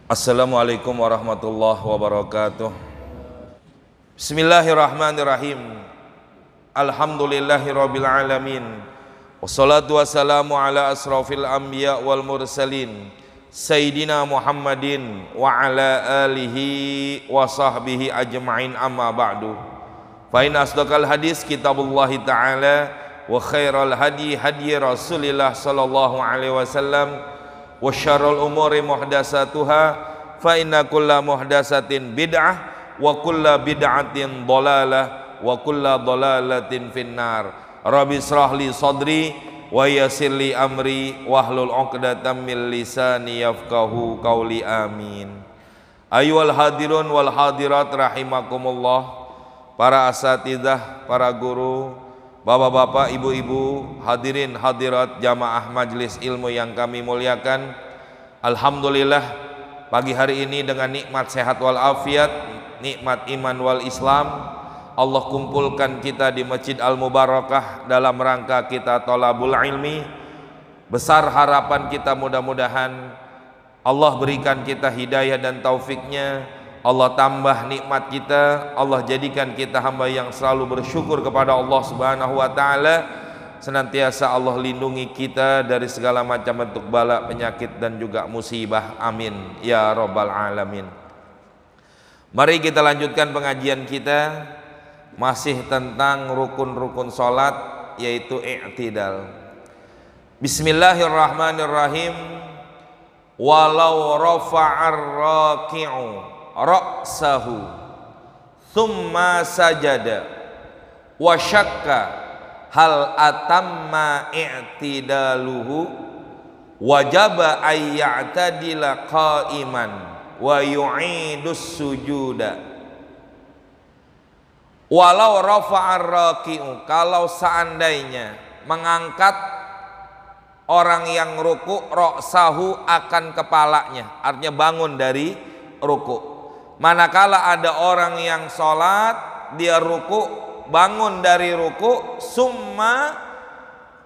Assalamualaikum warahmatullahi wabarakatuh. Bismillahirrahmanirrahim. Alhamdulillahirabbil alamin. Wassalatu wassalamu ala asrafil anbiya wal mursalin Sayyidina Muhammadin wa ala alihi wa sahbihi ajma'in, amma ba'du. Fa inna asdaqal hadis kitabullahi ta'ala wa khairal hadi hadi Rasulillah sallallahu alaihi wasallam wa syarrul umuri muhdatsatuha fa inna kulla muhdatsatin bid'ah wa kulla bid'atin dhalalah wa kulla dhalalatin finnar. Rabbi israh li sadri wa yassir li amri wahlul 'uqdatam min lisani yafqahu qauli, amin. Ayyuhal hadirun wal hadirat rahimakumullah, para asatidzah, para guru, bapak-bapak, ibu-ibu, hadirin hadirat jamaah majelis ilmu yang kami muliakan. Alhamdulillah, pagi hari ini dengan nikmat sehat wal afiat, nikmat iman wal Islam, Allah kumpulkan kita di Masjid Al-Mubarakah dalam rangka kita thalabul ilmi. Besar harapan kita, mudah-mudahan Allah berikan kita hidayah dan taufiknya, Allah tambah nikmat kita, Allah jadikan kita hamba yang selalu bersyukur kepada Allah Subhanahu wa ta'ala. Senantiasa Allah lindungi kita dari segala macam bentuk bala, penyakit dan juga musibah, amin ya rabbal alamin. Mari kita lanjutkan pengajian kita, masih tentang rukun-rukun salat, yaitu i'tidal. Bismillahirrahmanirrahim. Walau rafa'ar raki'u ra'sahu thumma sajada wa syakka hal atamma i'tidaluhu wajaba ay ya'tadila qa'iman wa yu'idus sujuda. Walau rafa'ar raki'u, kalau seandainya mengangkat orang yang ruku ra'sahu, akan kepalanya, artinya bangun dari ruku. Manakala ada orang yang sholat, dia ruku, bangun dari ruku, summa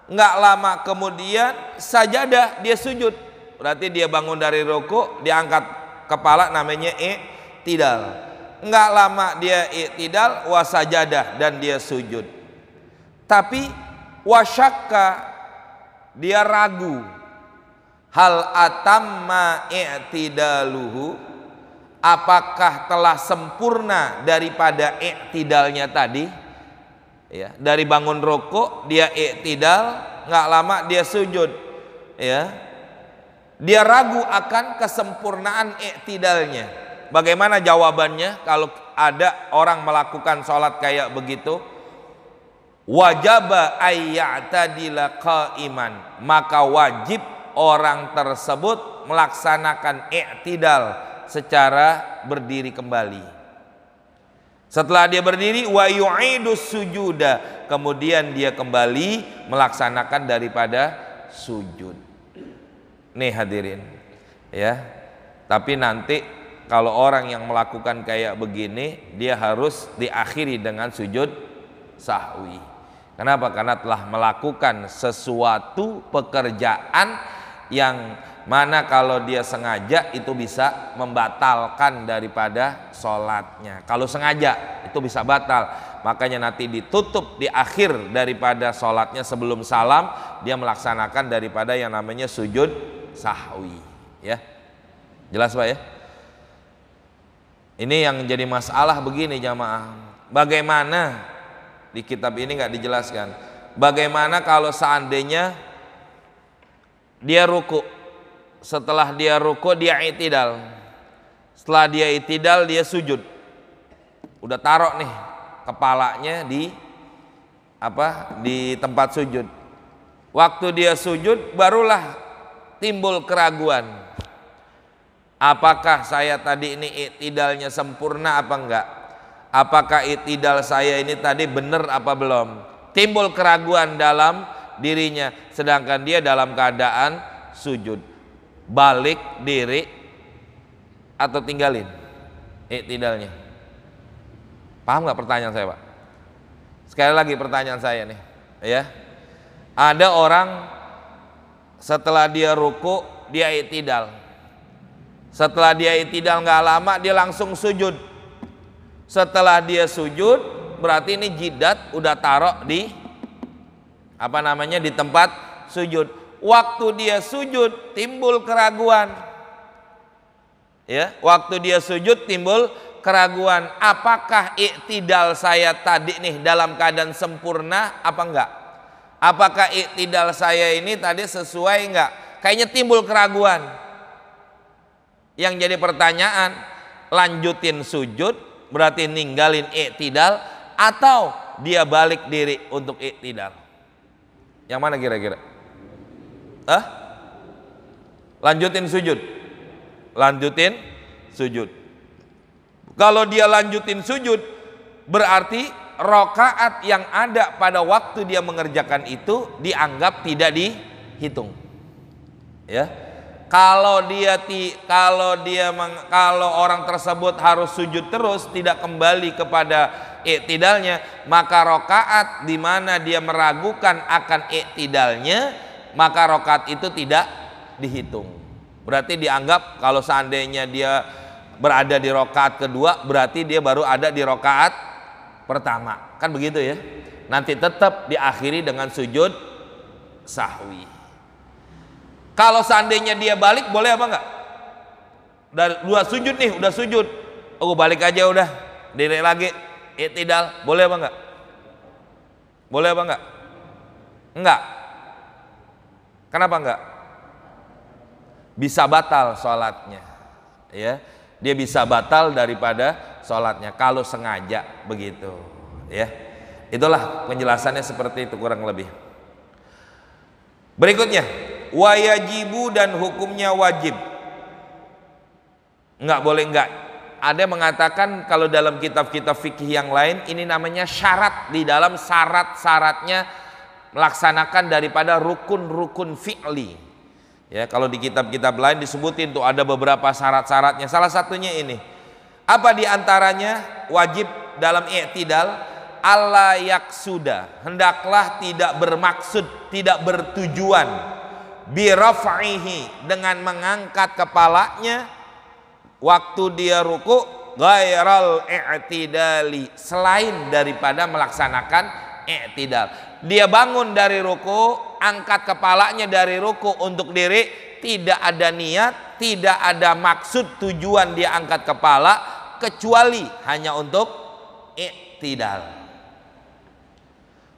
nggak lama kemudian sajadah, dia sujud. Berarti dia bangun dari ruku, diangkat kepala, namanya i'tidal. Nggak lama dia i'tidal, wasajadah, dan dia sujud. Tapi wasyakka, dia ragu, hal atamma i'tidaluhu, apakah telah sempurna daripada i'tidalnya tadi, ya, dari bangun rukuk dia i'tidal, nggak lama dia sujud, ya, dia ragu akan kesempurnaan i'tidalnya. Bagaimana jawabannya kalau ada orang melakukan sholat kayak begitu? Wajaba ayya'tadila qa'iman, maka wajib orang tersebut melaksanakan i'tidal secara berdiri kembali. Setelah dia berdiri, wa yu'idus sujuda, kemudian dia kembali melaksanakan daripada sujud. Nih hadirin, ya. Tapi nanti kalau orang yang melakukan kayak begini, dia harus diakhiri dengan sujud sahwi. Kenapa? Karena telah melakukan sesuatu pekerjaan yang mana kalau dia sengaja itu bisa membatalkan daripada sholatnya. Kalau sengaja itu bisa batal, makanya nanti ditutup di akhir daripada sholatnya sebelum salam, dia melaksanakan daripada yang namanya sujud sahwi, ya. Jelas Pak ya? Ini yang jadi masalah begini jamaah, bagaimana di kitab ini nggak dijelaskan, bagaimana kalau seandainya dia ruku, setelah dia ruku dia i'tidal, setelah dia i'tidal dia sujud, udah taruh nih kepalanya di tempat sujud. Waktu dia sujud barulah timbul keraguan, apakah saya tadi ini i'tidalnya sempurna apa enggak, apakah i'tidal saya ini tadi benar apa belum. Timbul keraguan dalam dirinya, sedangkan dia dalam keadaan sujud. Balik diri atau tinggalin i'tidalnya? Paham nggak pertanyaan saya Pak? Sekali lagi pertanyaan saya nih, ya. Ada orang setelah dia ruku dia i'tidal, Setelah dia i'tidal nggak lama, dia langsung sujud. Setelah dia sujud, berarti ini jidat udah taruh di di tempat sujud. Waktu dia sujud timbul keraguan. Ya, waktu dia sujud timbul keraguan. Apakah i'tidal saya tadi nih dalam keadaan sempurna apa enggak? Apakah i'tidal saya ini tadi sesuai enggak? Kayaknya timbul keraguan. Yang jadi pertanyaan, lanjutin sujud berarti ninggalin i'tidal atau dia balik diri untuk i'tidal? Yang mana kira-kira? Lanjutin sujud. Lanjutin sujud. Kalau dia lanjutin sujud, berarti rakaat yang ada pada waktu dia mengerjakan itu dianggap tidak dihitung. Ya. Kalau orang tersebut harus sujud terus, tidak kembali kepada i'tidalnya, maka rakaat di mana dia meragukan akan i'tidalnya, maka rakaat itu tidak dihitung. Berarti dianggap kalau seandainya dia berada di rakaat kedua, berarti dia baru ada di rakaat pertama. Kan begitu ya. Nanti tetap diakhiri dengan sujud sahwi. Kalau seandainya dia balik, boleh apa enggak? Dari dua sujud nih, udah sujud, aku balik aja udah, diri lagi i'tidal, boleh apa enggak? Boleh apa enggak? Enggak. Kenapa enggak? Bisa batal sholatnya, ya. Dia bisa batal daripada sholatnya kalau sengaja begitu, ya. Itulah penjelasannya seperti itu kurang lebih. Berikutnya, wajibu dan hukumnya wajib. Enggak boleh enggak. Ada yang mengatakan kalau dalam kitab-kitab fikih yang lain ini namanya syarat, di dalam syarat-syaratnya melaksanakan daripada rukun-rukun fi'li. Ya, kalau di kitab-kitab lain disebutin tuh ada beberapa syarat-syaratnya. Salah satunya ini. Apa diantaranya wajib dalam i'tidal? Allah yaksuda, hendaklah tidak bermaksud, tidak bertujuan, biraf'ihi, dengan mengangkat kepalanya waktu dia ruku, ghairal i'tidali, selain daripada melaksanakan i'tidal. Dia bangun dari ruku, angkat kepalanya dari ruku untuk diri, tidak ada niat, tidak ada maksud tujuan dia angkat kepala kecuali hanya untuk i'tidal.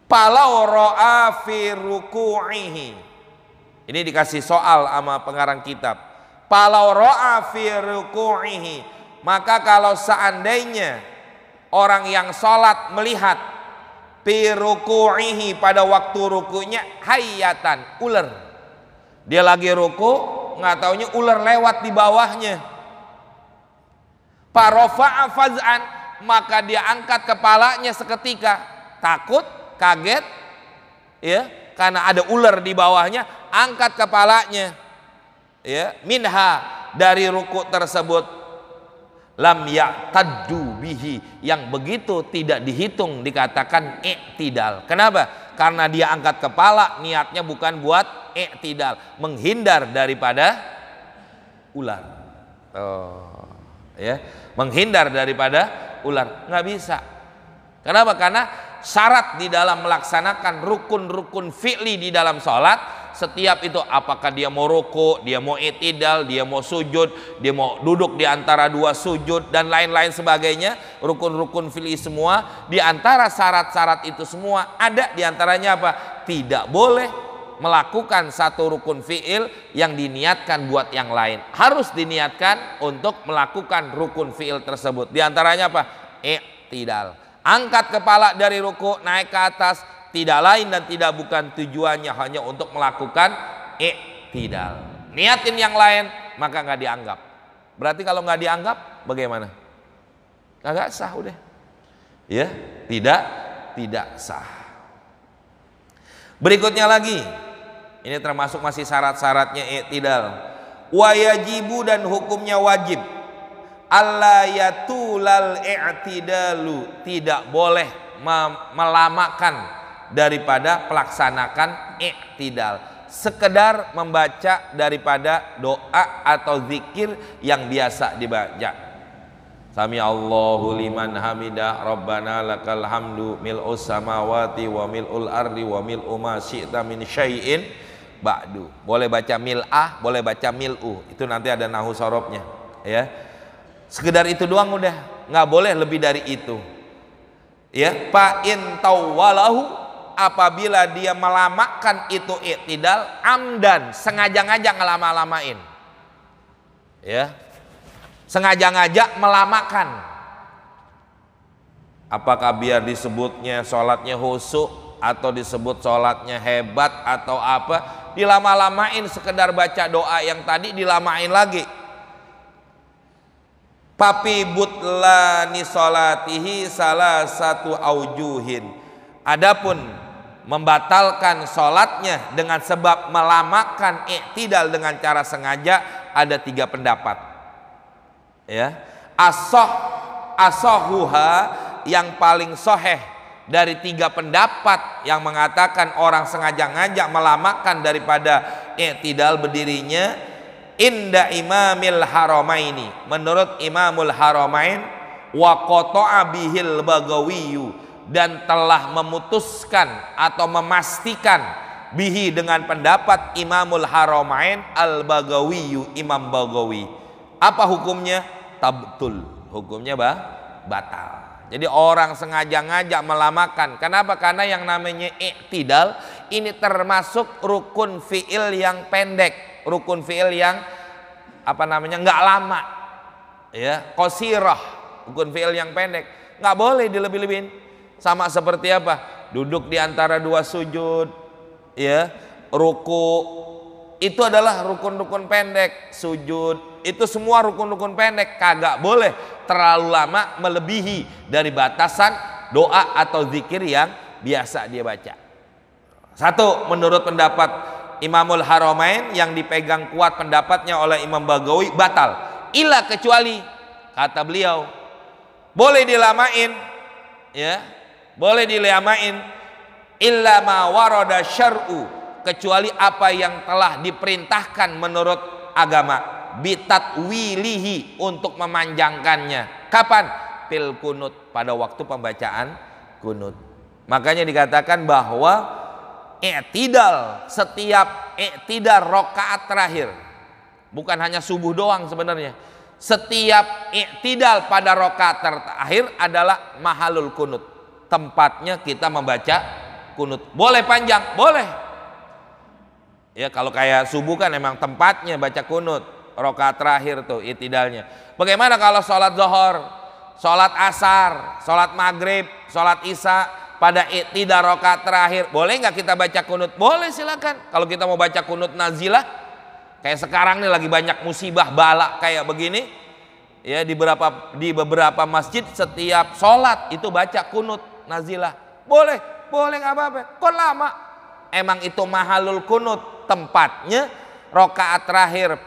Falau ra'a fi ruku'ihi. Ini dikasih soal sama pengarang kitab. Falau ra'a fi ruku'ihi, maka kalau seandainya orang yang sholat melihat fi ruku'ihi, pada waktu rukunya, hayatan, ular. Dia lagi ruku, nggak taunya ular lewat di bawahnya. Farofa'a faz'an, maka dia angkat kepalanya seketika, takut, kaget, ya, karena ada ular di bawahnya, angkat kepalanya, ya, minha, dari ruku tersebut, lam ya'taddu bihi, yang begitu tidak dihitung, dikatakan i'tidal. Kenapa? Karena dia angkat kepala, niatnya bukan buat i'tidal, menghindar daripada ular. Ya, menghindar daripada ular, nggak bisa. Kenapa? Karena syarat di dalam melaksanakan rukun-rukun fi'li di dalam sholat, setiap itu, apakah dia mau ruku, dia mau i'tidal, dia mau sujud, dia mau duduk di antara dua sujud dan lain-lain sebagainya, rukun-rukun fi'li semua, di antara syarat-syarat itu semua ada di antaranya apa? Tidak boleh melakukan satu rukun fi'il yang diniatkan buat yang lain. Harus diniatkan untuk melakukan rukun fi'il tersebut. Di antaranya apa? I'tidal. Angkat kepala dari ruku, naik ke atas, tidak lain dan tidak bukan tujuannya hanya untuk melakukan i'tidal. Niatin yang lain, maka nggak dianggap. Berarti kalau nggak dianggap, bagaimana? Nggak sah udah. Ya, tidak sah. Berikutnya lagi, ini termasuk masih syarat-syaratnya i'tidal. Wajibu dan hukumnya wajib. Allah yatulal i'tidalu, tidak boleh melamakan daripada pelaksanakan i'tidal. sekedar membaca daripada doa atau zikir yang biasa dibaca. Sami Allahu liman hamidah, Rabbana lakal hamdu mil'us samawati wa mil'ul ardi wa mil'u ma syi'ta min syai'in ba'du. Boleh baca mil'ah, boleh baca mil'u. Itu nanti ada nahu sorobnya, ya. Sekedar itu doang udah, nggak boleh lebih dari itu. Ya, fa in tawwalahu, apabila dia melamakan itu i'tidal amdan, sengaja-ngaja ngelama-lamain. Ya. Sengaja-ngaja melamakan. Apakah biar disebutnya sholatnya khusyuk atau disebut sholatnya hebat atau apa, dilama-lamain sekedar baca doa yang tadi dilamain lagi. Papi butlani sholatihi salah satu aujuhin. Adapun membatalkan sholatnya dengan sebab melamakan i'tidal dengan cara sengaja ada 3 pendapat. Ya, asohuha, yang paling soheh dari 3 pendapat yang mengatakan orang sengaja-ngaja melamakan daripada i'tidal berdirinya, inda imamil haramaini, menurut imamul haramain, wa qata'a bihil bagawiyu, dan telah memutuskan atau memastikan bihi dengan pendapat imamul haramain al bagawiyu, Imam Bagawi. Apa hukumnya? Tabtul, hukumnya batal. Jadi orang sengaja-ngaja melamakan. Kenapa? Karena yang namanya i'tidal ini termasuk rukun fi'il yang pendek, rukun fi'il yang nggak lama, ya, qasirah, rukun fi'il yang pendek, nggak boleh dilebih-lebihin. Sama seperti apa? Duduk di antara 2 sujud, ya, ruku, itu adalah rukun-rukun pendek. Sujud itu semua rukun-rukun pendek, kagak boleh terlalu lama melebihi dari batasan doa atau zikir yang biasa dia baca. 1, menurut pendapat Imamul Haramain yang dipegang kuat pendapatnya oleh Imam Bagawi, batal. Illa, kecuali kata beliau boleh dilamain, ya, boleh dilamain, illa ma warada syar'u, kecuali apa yang telah diperintahkan menurut agama, bitatwilihi, untuk memanjangkannya. Kapan? Fil kunut, pada waktu pembacaan kunut. Makanya dikatakan bahwa i'tidal, setiap i'tidal rakaat terakhir, bukan hanya subuh doang sebenarnya, setiap i'tidal pada rakaat terakhir adalah mahalul kunut, tempatnya kita membaca kunut. Boleh panjang, boleh. Ya, kalau kayak subuh kan emang tempatnya baca kunut, rakaat terakhir tuh i'tidalnya. Bagaimana kalau sholat zuhur, sholat asar, sholat maghrib, sholat isya, pada i'tidal rakaat terakhir, boleh nggak kita baca kunut? Boleh, silakan. Kalau kita mau baca kunut nazilah, kayak sekarang nih lagi banyak musibah bala kayak begini, ya, di beberapa masjid setiap sholat itu baca kunut nazilah. Boleh, boleh, nggak apa-apa. Kok lama? Emang itu mahalul kunut, tempatnya rakaat terakhir,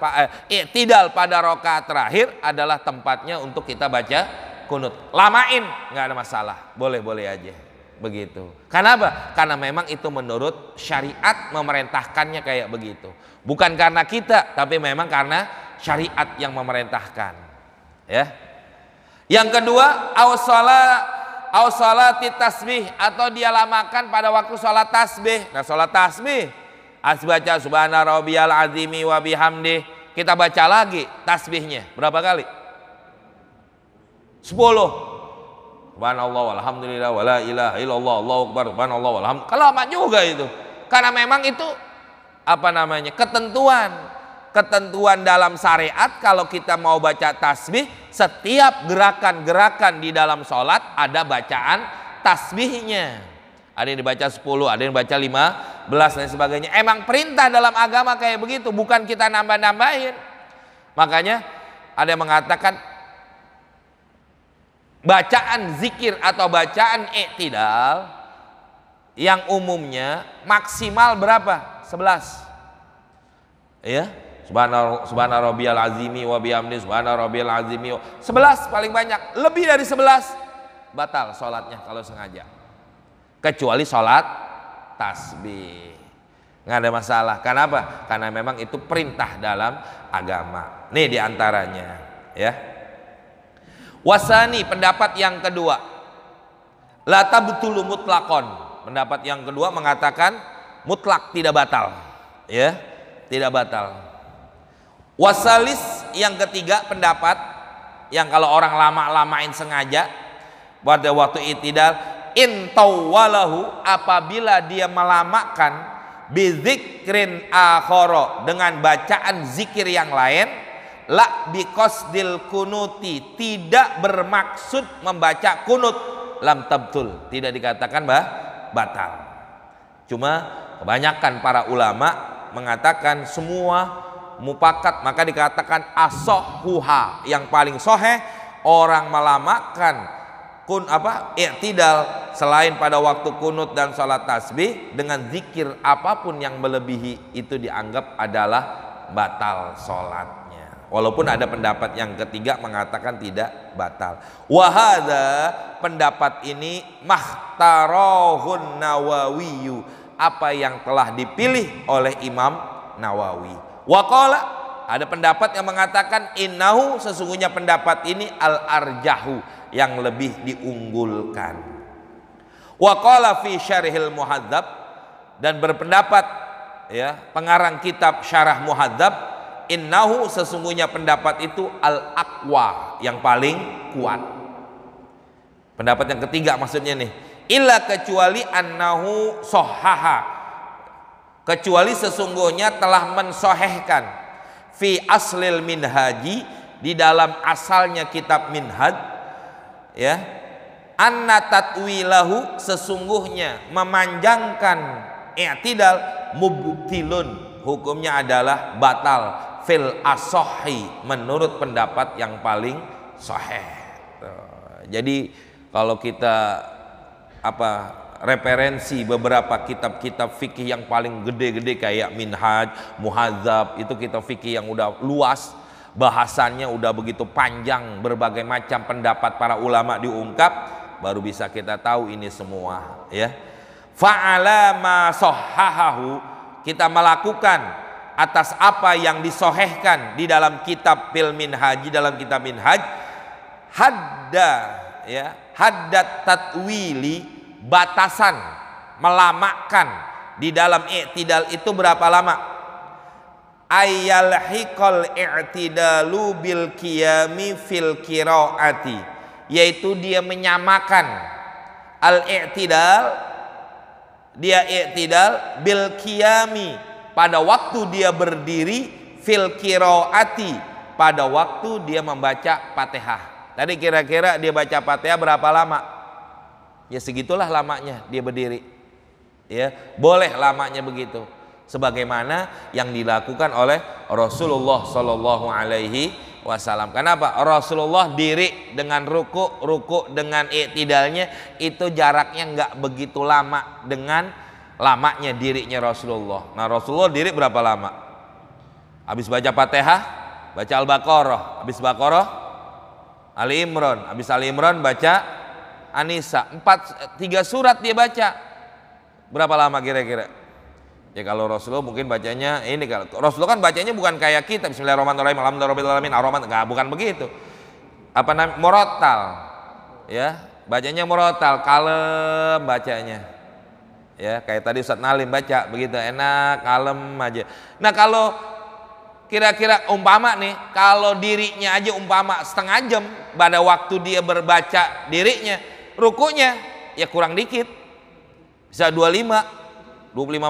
i'tidal pada rakaat terakhir adalah tempatnya untuk kita baca kunut. Lamain nggak ada masalah, boleh-boleh aja begitu. Kenapa? Karena memang itu menurut syariat memerintahkannya kayak begitu. Bukan karena kita, tapi memang karena syariat yang memerintahkan. Ya. Yang kedua, salati tasbih, atau dia lamakan pada waktu sholat tasbih. Nah, sholat tasbih baca subhana rabbiyal azimi wa bihamdih, kita baca lagi tasbihnya berapa kali? 10. Subhanallah walhamdulillah wala ilaha illallah Allahu akbar subhanallah walhamdulillah. Kalau lama juga itu. Karena memang itu ketentuan dalam syariat. Kalau kita mau baca tasbih, setiap gerakan-gerakan di dalam sholat ada bacaan tasbihnya. Ada yang dibaca 10, ada yang baca 15 dan sebagainya. Emang perintah dalam agama kayak begitu, bukan kita nambah-nambahin. Makanya ada yang mengatakan bacaan zikir atau bacaan i'tidal yang umumnya maksimal berapa? 11. Ya, subhana rabbiyal azimi wa bihamdi subhana rabbiyal azimi. 11 paling banyak. Lebih dari 11 batal sholatnya kalau sengaja. Kecuali sholat tasbih. nggak ada masalah. Kenapa? Karena memang itu perintah dalam agama. Nih diantaranya, ya. Wasani, pendapat yang kedua, la tabtulu mutlaqon. Pendapat yang kedua mengatakan mutlak tidak batal, ya, tidak batal. Wasalis, yang ketiga pendapat yang kalau orang lama-lamain sengaja pada waktu i'tidal, in tawwalahu, apabila dia melamakan bizikrin akhara, dengan bacaan zikir yang lain, la biqasdil kunuti, tidak bermaksud membaca kunut, lam tabtul, tidak dikatakan batal. Cuma kebanyakan para ulama mengatakan semua mupakat, maka dikatakan asohuha, yang paling soheh orang melamakan i'tidal selain pada waktu kunut dan salat tasbih dengan zikir apapun yang melebihi, itu dianggap adalah batal salatnya. Walaupun ada pendapat yang ketiga mengatakan tidak batal. Wahada, pendapat ini mahtarahun Nawawiyu, apa yang telah dipilih oleh Imam Nawawi. Waqala, ada pendapat yang mengatakan innahu, sesungguhnya pendapat ini al-arjahu, yang lebih diunggulkan. Waqala fi syarhil muhadzab, dan berpendapat, ya, pengarang kitab Syarah Muhadzab, innahu, sesungguhnya pendapat itu al-aqwa, yang paling kuat. Pendapat yang ketiga maksudnya nih, illa, kecuali annahu sohaha, kecuali sesungguhnya telah mensohehkan, fi aslil minhaji, di dalam asalnya kitab minhaj, ya, anna tatwilahu, sesungguhnya memanjangkan i'tidal, mubtilun, hukumnya adalah batal, fil asohi, menurut pendapat yang paling sahih. Jadi kalau kita referensi beberapa kitab-kitab fikih yang paling gede-gede kayak Minhaj, Muhadzab, itu kitab fikih yang udah luas, bahasannya udah begitu panjang, berbagai macam pendapat para ulama diungkap, baru bisa kita tahu ini semua, ya. Fa'ala ma sahhahahu, kita melakukan atas apa yang disohehkan di dalam kitab fil minhaj, dalam kitab minhaj, hadda, ya, haddat tatwili, batasan melamakan di dalam i'tidal itu berapa lama? Ayyalhiqal i'tidalu bil qiyami fil qiraati, yaitu dia menyamakan al-i'tidal, dia i'tidal bil qiyami, pada waktu dia berdiri, fil qiraati, pada waktu dia membaca Fatihah. Tadi kira-kira dia baca Fatihah berapa lama? Ya segitulah lamanya dia berdiri. Ya, boleh lamanya begitu. Sebagaimana yang dilakukan oleh Rasulullah Shallallahu Alaihi Wasallam. Kenapa? Rasulullah diri dengan ruku dengan i'tidalnya itu jaraknya nggak begitu lama dengan lamanya dirinya Rasulullah. Nah, Rasulullah diri berapa lama? Habis baca Fatihah, baca Al-Baqarah, habis Baqarah Ali Imran, habis Ali Imran baca An-Nisa, 3 surat dia baca. Berapa lama kira-kira? Ya kalau Rasulullah mungkin bacanya ini, kalau Rasulullah kan bacanya bukan kayak kita Bismillahirrahmanirrahim, alhamdulillahirabbil alamin, bukan begitu. Apa namanya? Murattal. Ya, bacanya murattal, kalem bacanya. Ya, kayak tadi Ustaz Nalim baca begitu, enak, kalem aja. Nah, kalau kira-kira umpama nih, kalau dirinya aja umpama setengah jam pada waktu dia berbaca dirinya, rukunya ya kurang dikit, bisa 25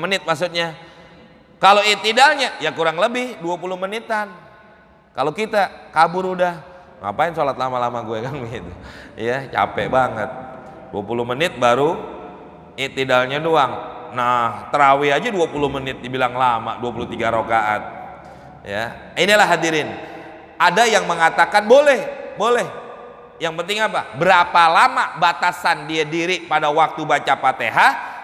menit maksudnya. Kalau i'tidalnya ya kurang lebih 20 menitan. Kalau kita kabur udah, ngapain sholat lama-lama gue kan begitu. Ya, capek banget. 20 menit baru i'tidalnya doang. Nah, tarawih aja 20 menit dibilang lama, 23 rakaat. Ya, inilah hadirin. Ada yang mengatakan boleh. Yang penting apa? Berapa lama batasan dia diri pada waktu baca Fatihah?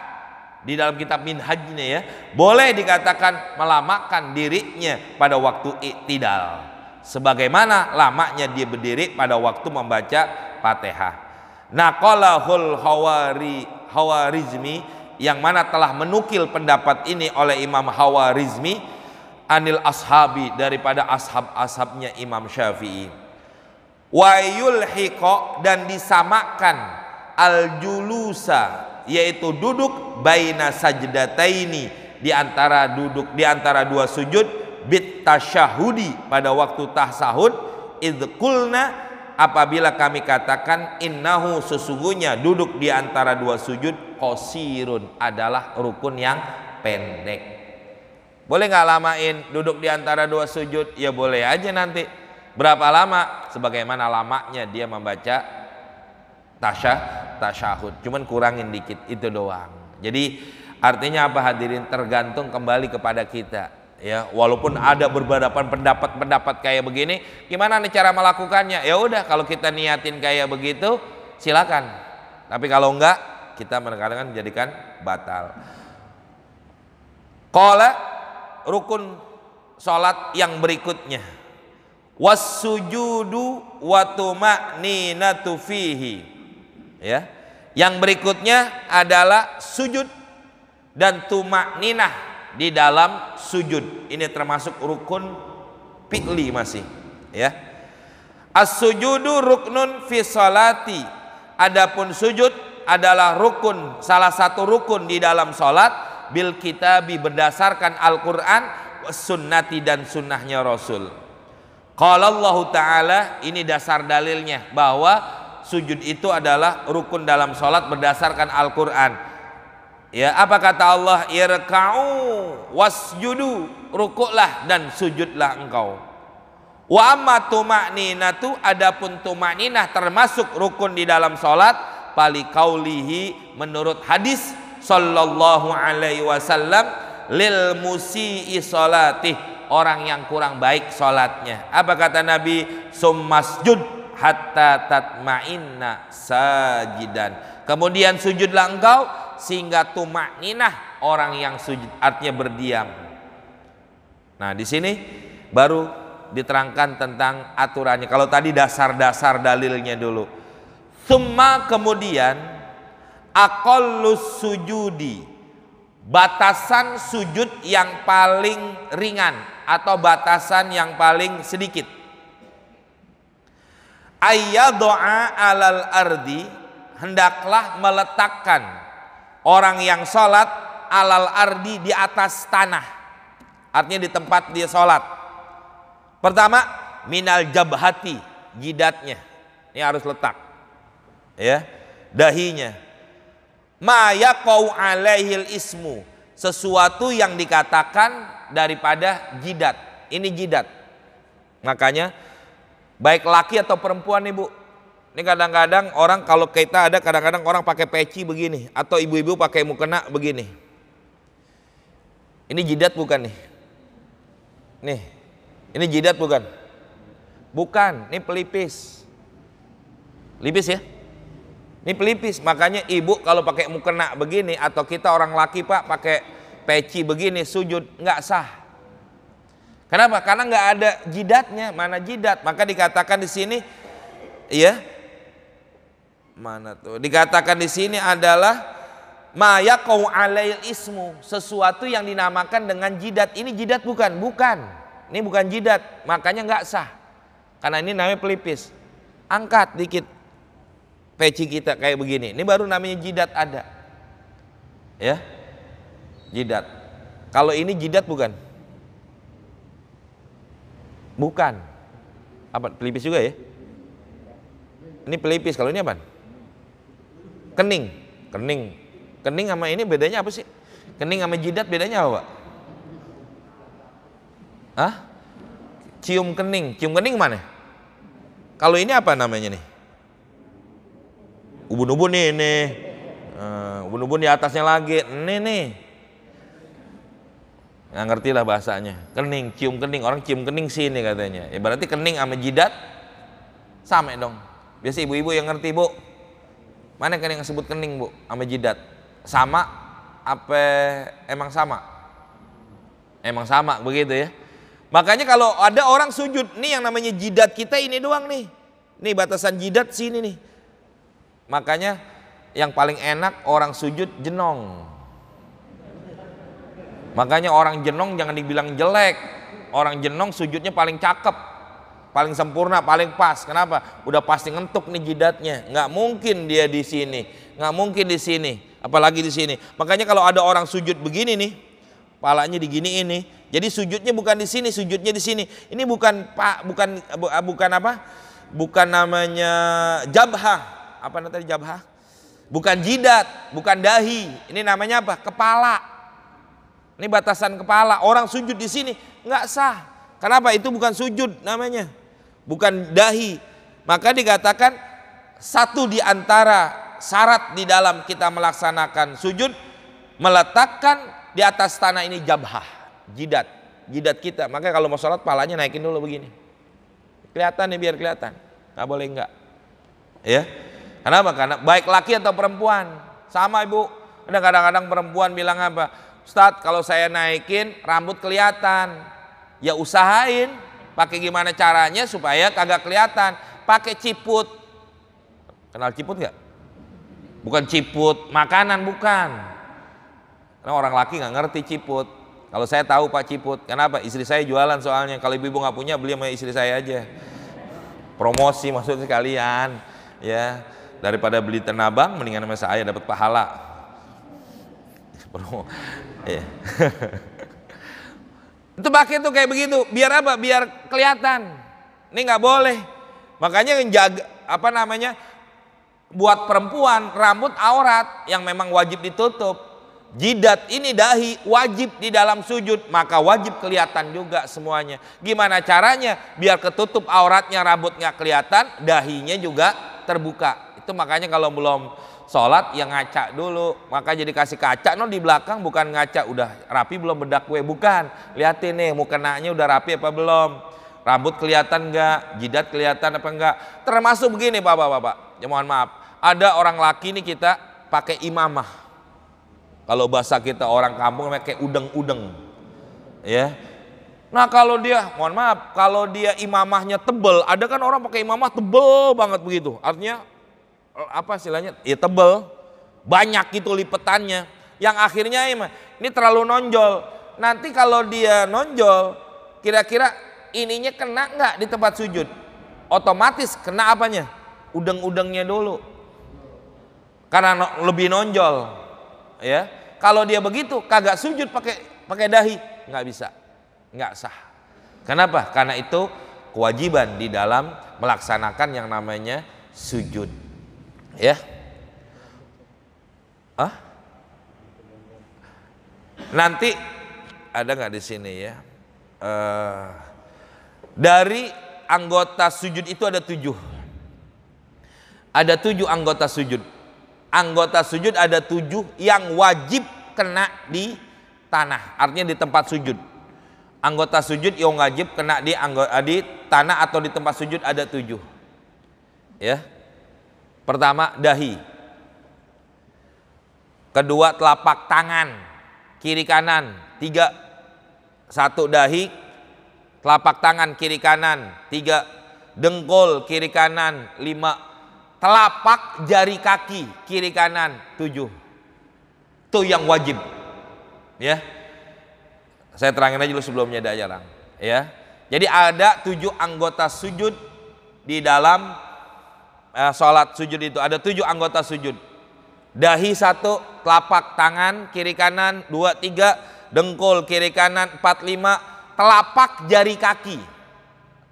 Di dalam kitab Minhajnya ya, boleh dikatakan melamakan dirinya pada waktu i'tidal, sebagaimana lamanya dia berdiri pada waktu membaca Fatihah. Naqalahul Hawarizmi, yang mana telah menukil pendapat ini oleh Imam Hawarizmi anil ashabi, daripada ashab-ashabnya Imam Syafi'i. Wa yulhiqa, dan disamakan al julusa, yaitu duduk baina sajdataini, di antara dua sujud, bit tasyahudi, pada waktu tahsahud, idz qulna, apabila kami katakan innahu, sesungguhnya duduk di antara dua sujud, qasirun, adalah rukun yang pendek. Boleh nggak lamain duduk di antara dua sujud? Ya boleh aja nanti. Berapa lama? Sebagaimana lamanya dia membaca tasyahud. Cuman kurangin dikit, itu doang. Jadi artinya apa hadirin? Tergantung kembali kepada kita. Ya, walaupun ada beberapa pendapat kayak begini, gimana nih cara melakukannya? Ya udah, kalau kita niatin kayak begitu, silakan. Tapi kalau enggak, kita kadang-kadang jadikan batal. Qala, rukun salat yang berikutnya, was-sujudu wa tuma'ninatu fihi. Ya. Yang berikutnya adalah sujud dan tuma'ninah di dalam sujud. Ini termasuk rukun fi'li masih, ya. As-sujudu ruknun fi sholati. Adapun sujud adalah rukun, salah satu rukun di dalam salat, bil kitabi, berdasarkan Al-Qur'an, sunnati, dan sunnahnya Rasul. Qala Allah Ta'ala, ini dasar dalilnya bahwa sujud itu adalah rukun dalam salat berdasarkan Al-Qur'an. Ya, apa kata Allah? Irka'u wasjudu, rukuklah dan sujudlah engkau. Wa amma tuma'ninatu, adapun tuma'ninah termasuk rukun di dalam salat, pali kaulihi, menurut hadis sallallahu alaihi wasallam, lil musii salatih, orang yang kurang baik salatnya. Apa kata Nabi? Summasjud hatta tatma'inna sajidan. Kemudian sujudlah engkau sehingga tuma'ninah, orang yang sujud, artinya berdiam. Nah, di sini baru diterangkan tentang aturannya. Kalau tadi dasar-dasar dalilnya dulu. Summa, kemudian, aqallus sujudi, batasan sujud yang paling ringan atau batasan yang paling sedikit. Ayyadu'a alal ardi, hendaklah meletakkan orang yang sholat alal ardi, di atas tanah, artinya di tempat dia sholat. Pertama, minal jabhati, jidatnya ini harus letak, ya, dahinya. Ma yaqau alaihil ismu, sesuatu yang dikatakan daripada jidat, ini jidat. Makanya baik laki atau perempuan, ibu, ini kadang-kadang orang, kalau kita ada kadang-kadang orang pakai peci begini, atau ibu-ibu pakai mukena begini. Ini jidat bukan nih? Nih, ini jidat bukan? Bukan, ini pelipis. Lipis ya? Ini pelipis. Makanya ibu kalau pakai mukena begini, atau kita orang laki pak pakai peci begini, sujud nggak sah. Kenapa? Karena nggak ada jidatnya. Mana jidat? Maka dikatakan di sini, ya. Mana tuh? Dikatakan di sini adalah ma yaqau alail ismu, sesuatu yang dinamakan dengan jidat. Ini jidat bukan? Bukan. Ini bukan jidat, makanya nggak sah. Karena ini namanya pelipis. Angkat dikit peci kita kayak begini. Ini baru namanya jidat ada. Ya. Jidat. Kalau ini jidat bukan? Bukan. Apa? Pelipis juga ya? Ini pelipis. Kalau ini apa? Kening. Kening sama ini bedanya apa sih? Kening sama jidat bedanya apa, Pak? Hah? Cium kening mana? Kalau ini apa namanya nih? Ubun-ubun nih. Ubun-ubun di atasnya lagi. Nih. Nggak ngerti lah bahasanya. Kening, cium kening. Orang cium kening sini katanya. Ya berarti kening sama jidat sama dong. Biasa ibu-ibu yang ngerti, Bu. Mana kan yang disebut kening, Bu, sama jidat? Sama apa emang sama? Emang sama begitu ya. Makanya kalau ada orang sujud, nih yang namanya jidat kita ini doang nih. Nih batasan jidat sini nih. Makanya yang paling enak orang sujud jenong. Makanya orang jenong jangan dibilang jelek. Orang jenong sujudnya paling cakep, paling sempurna, paling pas. Kenapa? Udah pasti ngentuk nih jidatnya. Nggak mungkin dia di sini, nggak mungkin di sini, apalagi di sini. Makanya kalau ada orang sujud begini nih, palanya digini ini. Jadi sujudnya bukan di sini, sujudnya di sini. Ini bukan bukan apa? Bukan namanya jabhah. Apa tadi jabhah? Bukan jidat, bukan dahi. Ini namanya apa? Kepala. Ini batasan kepala. Orang sujud di sini nggak sah. Kenapa? Itu bukan sujud namanya, bukan dahi. Maka dikatakan satu di antara syarat di dalam kita melaksanakan sujud, meletakkan di atas tanah ini jabhah, jidat kita. Maka kalau mau sholat palanya naikin dulu begini, kelihatan nih, biar kelihatan. Nggak boleh enggak, ya. Kenapa? Karena baik laki atau perempuan sama, ibu. Ada kadang-kadang perempuan bilang apa? Ustadz, kalau saya naikin rambut kelihatan. Ya usahain, pakai gimana caranya supaya kagak kelihatan. Pakai ciput. Kenal ciput nggak? Bukan ciput makanan, bukan. Karena orang laki nggak ngerti ciput. Kalau saya tahu Pak ciput. Kenapa? Istri saya jualan soalnya. Kalau ibu-ibu nggak punya, beli sama istri saya aja. Promosi maksudnya sekalian, ya. Daripada beli tenabang, mendingan sama saya dapat pahala. Ya. Itu pakai tuh kayak begitu, biar apa? Biar kelihatan. Ini nggak boleh. Makanya menjaga apa namanya? Buat perempuan rambut aurat yang memang wajib ditutup. Jidat ini dahi wajib di dalam sujud, maka wajib kelihatan juga semuanya. Gimana caranya? Biar ketutup auratnya, rambut nggak kelihatan, dahinya juga terbuka. Itu makanya kalau belum sholat ya ngaca dulu. Maka jadi kasih kaca di belakang, bukan ngaca udah rapi belum bedak gue, bukan. Lihatin nih mukenanya udah rapi apa belum, rambut kelihatan enggak, jidat kelihatan apa enggak. Termasuk begini bapak-bapak, ya mohon maaf, ada orang laki nih kita pakai imamah. Kalau bahasa kita orang kampung pakai udeng-udeng, ya. Nah kalau dia, mohon maaf, kalau dia imamahnya tebel, ada kan orang pakai imamah tebel banget begitu, artinya apa istilahnya? Ya tebel, banyak gitu lipetannya. Yang akhirnya ini terlalu nonjol. Nanti kalau dia nonjol, kira-kira ininya kena nggak di tempat sujud? Otomatis kena apanya? Udeng-udengnya dulu. Karena lebih nonjol. Ya, kalau dia begitu kagak sujud pakai dahi, nggak bisa, nggak sah. Kenapa? Karena itu kewajiban di dalam melaksanakan yang namanya sujud. Ya, nanti ada nggak di sini ya? Dari anggota sujud itu ada 7. Ada 7 anggota sujud. Anggota sujud ada 7 yang wajib kena di tanah, artinya di tempat sujud. Anggota sujud yang wajib kena di tanah atau di tempat sujud ada 7. Ya. Pertama dahi, kedua telapak tangan kiri kanan, 3, 1 dahi, telapak tangan kiri kanan, 3 dengkul kiri kanan, 5 telapak jari kaki kiri kanan, 7. Itu yang wajib. Ya, saya terangin aja dulu sebelumnya ada jarang. Ya, jadi ada 7 anggota sujud di dalam sholat sujud itu. Ada 7 anggota sujud. Dahi 1, telapak tangan kiri kanan, 2, 3 dengkul kiri kanan, 4, 5 telapak jari kaki.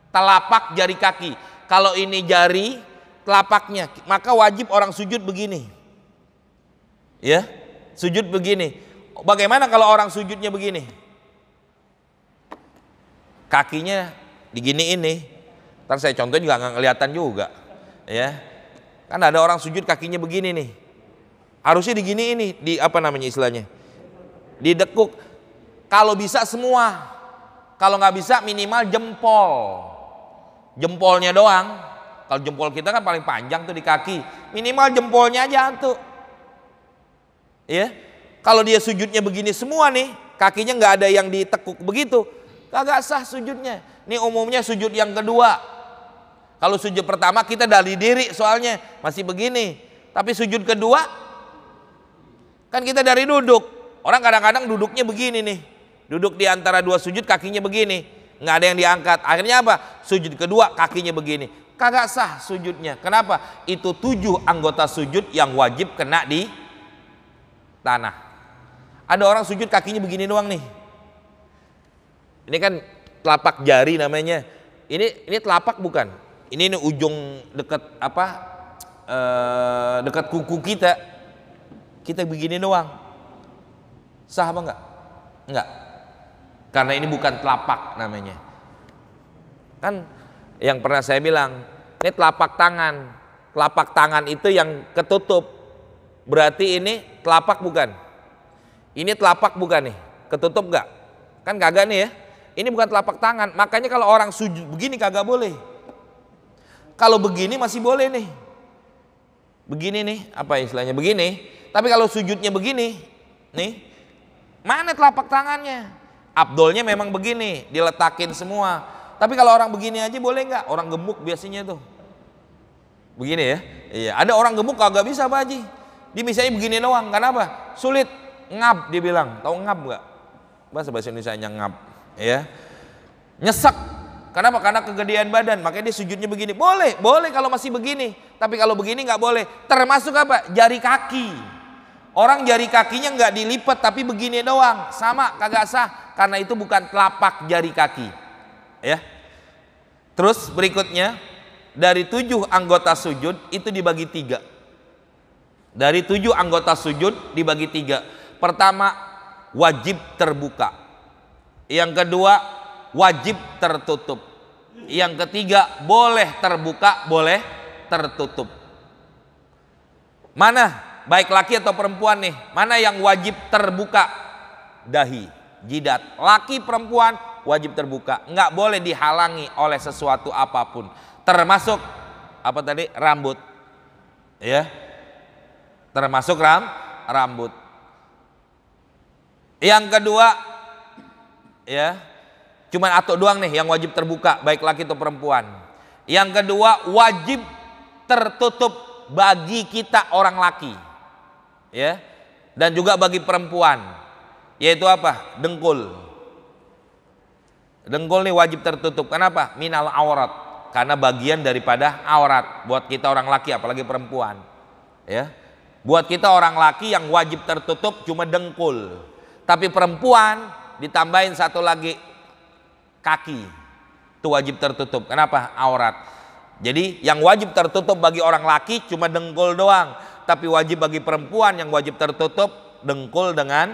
Telapak jari kaki. Kalau ini jari telapaknya, maka wajib orang sujud begini. Ya, sujud begini. Bagaimana kalau orang sujudnya begini? Kakinya digini ini. Ntar saya contohin juga nggak kelihatan juga. Ya, kan ada orang sujud kakinya begini nih, harusnya digini ini, di apa namanya istilahnya, didekuk. Kalau bisa semua, kalau nggak bisa minimal jempolnya doang. Kalau jempol kita kan paling panjang tuh di kaki, minimal jempolnya aja tuh. Ya, kalau dia sujudnya begini semua nih, kakinya nggak ada yang ditekuk begitu, kagak sah sujudnya. Ini umumnya sujud yang kedua. Kalau sujud pertama kita dari diri soalnya masih begini. Tapi sujud kedua kan kita dari duduk. Orang kadang-kadang duduknya begini nih. Duduk di antara dua sujud kakinya begini, nggak ada yang diangkat. Akhirnya apa? Sujud kedua kakinya begini. Kagak sah sujudnya. Kenapa? Itu 7 anggota sujud yang wajib kena di tanah. Ada orang sujud kakinya begini doang nih. Ini kan telapak jari namanya. Ini telapak bukan? Ini ujung dekat apa? Dekat kuku kita. Kita begini doang. Sah apa enggak? Enggak. Karena ini bukan telapak namanya. Kan yang pernah saya bilang, ini telapak tangan. Telapak tangan itu yang ketutup. Berarti ini telapak bukan? Ini telapak bukan nih? Ketutup enggak? Kan kagak nih ya. Ini bukan telapak tangan. Makanya kalau orang sujud begini kagak boleh. Kalau begini masih boleh nih. Begini nih, apa istilahnya? Begini. Tapi kalau sujudnya begini, nih, mana telapak tangannya? Abdolnya memang begini, diletakin semua. Tapi kalau orang begini aja boleh nggak? Orang gemuk biasanya tuh. Begini ya. Iya, ada orang gemuk kagak bisa Pak Haji. Dia misalnya begini doang, kenapa? Sulit, ngap dia bilang. Tahu ngap nggak? Bahasa Indonesia-nya ngap, ya. Nyesek. Kenapa? Karena kegedean badan, makanya dia sujudnya begini. Boleh, boleh kalau masih begini. Tapi kalau begini nggak boleh. Termasuk apa? Jari kaki. Orang jari kakinya nggak dilipat tapi begini doang, sama kagak sah karena itu bukan telapak jari kaki. Ya. Terus berikutnya dari 7 anggota sujud itu dibagi 3. Dari 7 anggota sujud dibagi 3. Pertama wajib terbuka. Yang kedua wajib tertutup. Yang ketiga boleh terbuka, boleh tertutup. Mana? Baik laki atau perempuan nih, mana yang wajib terbuka? Dahi, jidat. Laki perempuan wajib terbuka, nggak boleh dihalangi oleh sesuatu apapun. Termasuk apa tadi? Rambut. Ya. Termasuk rambut. Yang kedua ya, cuman atuk doang nih yang wajib terbuka, baik laki atau perempuan. Yang kedua wajib tertutup bagi kita orang laki. Ya, dan juga bagi perempuan, yaitu apa? Dengkul. Dengkul nih wajib tertutup. Kenapa? Minal aurat, karena bagian daripada aurat buat kita orang laki, apalagi perempuan. Ya, buat kita orang laki yang wajib tertutup cuma dengkul, tapi perempuan ditambahin satu lagi, kaki, itu wajib tertutup. Kenapa? Aurat. Jadi yang wajib tertutup bagi orang laki cuma dengkul doang. Tapi wajib bagi perempuan yang wajib tertutup dengkul dengan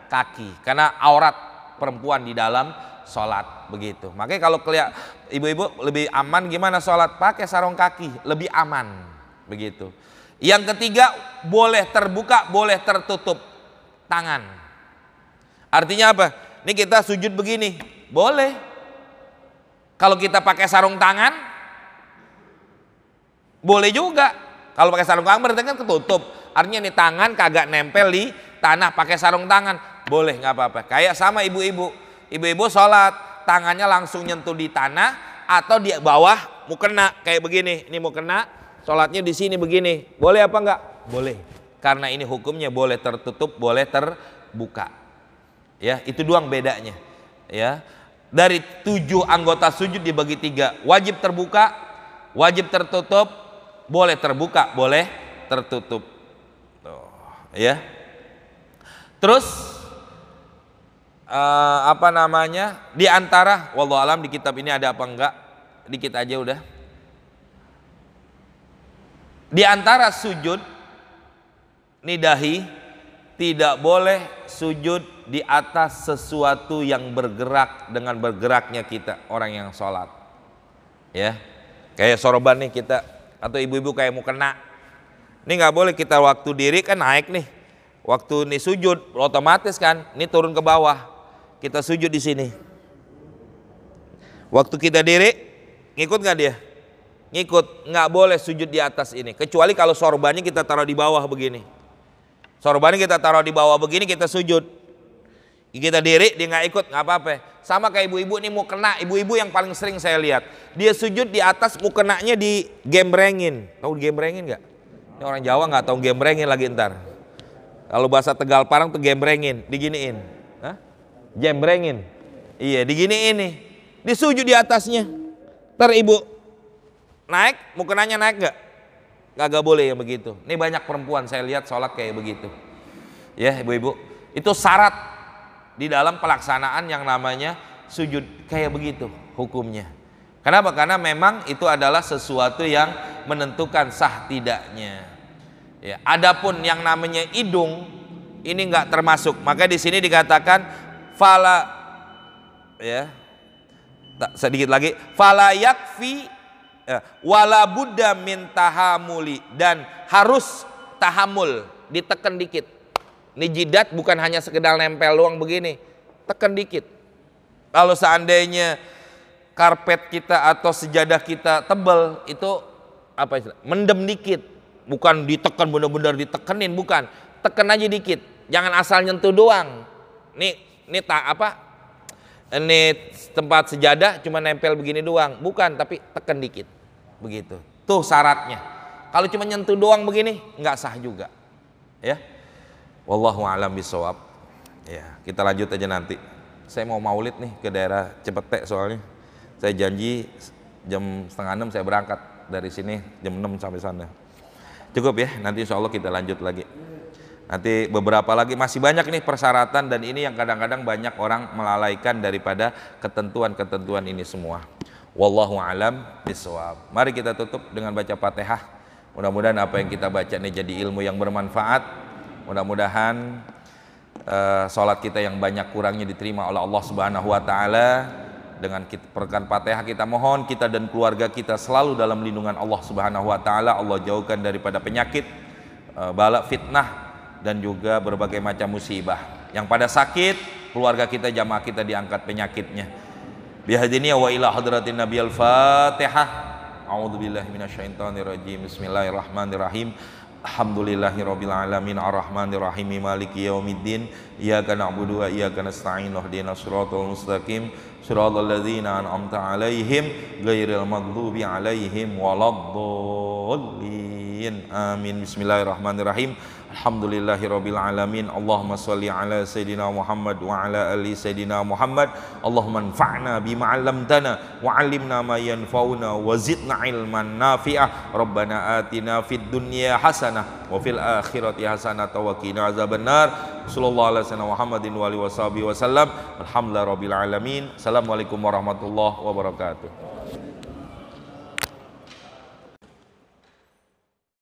kaki, karena aurat perempuan di dalam sholat begitu. Makanya kalau ibu-ibu lebih aman gimana sholat? Pakai sarung kaki, lebih aman begitu. Yang ketiga boleh terbuka, boleh tertutup tangan. Artinya apa? Ini kita sujud begini, boleh. Kalau kita pakai sarung tangan, boleh juga. Kalau pakai sarung tangan berarti kan ketutup. Artinya nih tangan kagak nempel di tanah, pakai sarung tangan boleh, nggak apa-apa. Kayak sama ibu-ibu. Ibu-ibu sholat tangannya langsung nyentuh di tanah atau di bawah mau kena kayak begini. Ini mau kena, sholatnya di sini begini. Boleh apa enggak? Boleh. Karena ini hukumnya boleh tertutup, boleh terbuka. Ya, itu doang bedanya. Ya. Dari 7 anggota sujud dibagi 3. Wajib terbuka, wajib tertutup, boleh terbuka, boleh tertutup. Tuh, ya. Terus apa namanya? Di antara wallahu alam di kitab ini ada apa enggak? Dikit aja udah. Di antara sujud nidahi tidak boleh sujud di atas sesuatu yang bergerak dengan bergeraknya kita orang yang sholat. Ya. Kayak soroban nih kita, atau ibu-ibu kayak mau kena, ini nggak boleh. Kita waktu diri kan naik nih, waktu nih sujud otomatis kan, ini turun ke bawah, kita sujud di sini. Waktu kita diri, ngikut nggak dia? Ngikut, nggak boleh sujud di atas ini, kecuali kalau sorbannya kita taruh di bawah begini. Sorbannya kita taruh di bawah begini, kita sujud, kita diri, dia nggak ikut, nggak apa-apa. Sama kayak ibu-ibu nih mau kena, ibu-ibu yang paling sering saya lihat, dia sujud di atas, mau kenanya di gembrengin. Tahu gembrengin nggak? Ini orang Jawa nggak tahu gembrengin lagi ntar. Kalau bahasa Tegal Parang tuh gembrengin, diginiin. Hah? jembrengin. Iya, diginiin nih. Disujud di atasnya. Ntar ibu naik, mukenanya naik nggak? Kagak boleh yang begitu. Ini banyak perempuan saya lihat sholat kayak begitu. Ya ibu-ibu, itu syarat di dalam pelaksanaan yang namanya sujud kayak begitu hukumnya. Kenapa? Karena memang itu adalah sesuatu yang menentukan sah tidaknya. Ya, adapun yang namanya hidung ini nggak termasuk. Maka di sini dikatakan fala, ya, sedikit lagi, fala yakfi wala budda min tahamuli, dan harus tahamul, ditekan dikit. Ini jidat bukan hanya sekedar nempel doang begini, tekan dikit. Kalau seandainya karpet kita atau sejadah kita tebal, itu apa istilah? Mendem dikit, bukan ditekan benar-benar ditekenin, bukan, tekan aja dikit, jangan asal nyentuh doang. Ini tempat sejadah cuma nempel begini doang, bukan, tapi tekan dikit, begitu. Tuh syaratnya. Kalau cuma nyentuh doang begini, nggak sah juga. Ya, wallahu a'lam bishawab. Ya, kita lanjut aja nanti. Saya mau maulid nih ke daerah Cepete soalnya. Saya janji jam 5:30 saya berangkat dari sini, jam 6 sampai sana. Cukup ya, nanti insya Allah kita lanjut lagi. Nanti beberapa lagi, masih banyak nih persyaratan, dan ini yang kadang-kadang banyak orang melalaikan daripada ketentuan-ketentuan ini semua. Wallahu a'lam bishawab. Mari kita tutup dengan baca Fatihah. Mudah-mudahan apa yang kita baca ini jadi ilmu yang bermanfaat. Mudah-mudahan sholat kita yang banyak kurangnya diterima oleh Allah Subhanahu wa taala. Dengan perkan Fatihah kita mohon kita dan keluarga kita selalu dalam lindungan Allah Subhanahu wa taala. Allah jauhkan daripada penyakit, bala, fitnah, dan juga berbagai macam musibah. Yang pada sakit, keluarga kita, jamaah kita diangkat penyakitnya. Bihadiniya wa ila hadratin Nabi al-Fatihah. A'udzubillahi minasyaitonirrajim. Bismillahirrahmanirrahim. Alhamdulillahirabbil alamin arrahmanir rahim maliki yaumiddin iyyaka na'budu wa iyyaka nasta'in ihdinas siratal mustaqim siratal ladzina an'amta 'alaihim ghairil maghdubi 'alaihim waladdallin. Amin. Bismillahirrahmanirrahim. Alhamdulillahirabbil alamin. Allahumma shalli ala sayidina Muhammad wa ala ali sayidina Muhammad. Allahumma anfa'na bima 'allamtana wa 'allimna ma yanfa'una wa zidna ilman nafi'ah. Rabbana atina fid dunya hasanah wa fil akhirati hasanah wa qina azabannar. Sallallahu alaihi wasallam Muhammadin wa alihi washabihi wasallam. Alhamdulillahirabbil alamin. Assalamualaikum warahmatullahi wabarakatuh.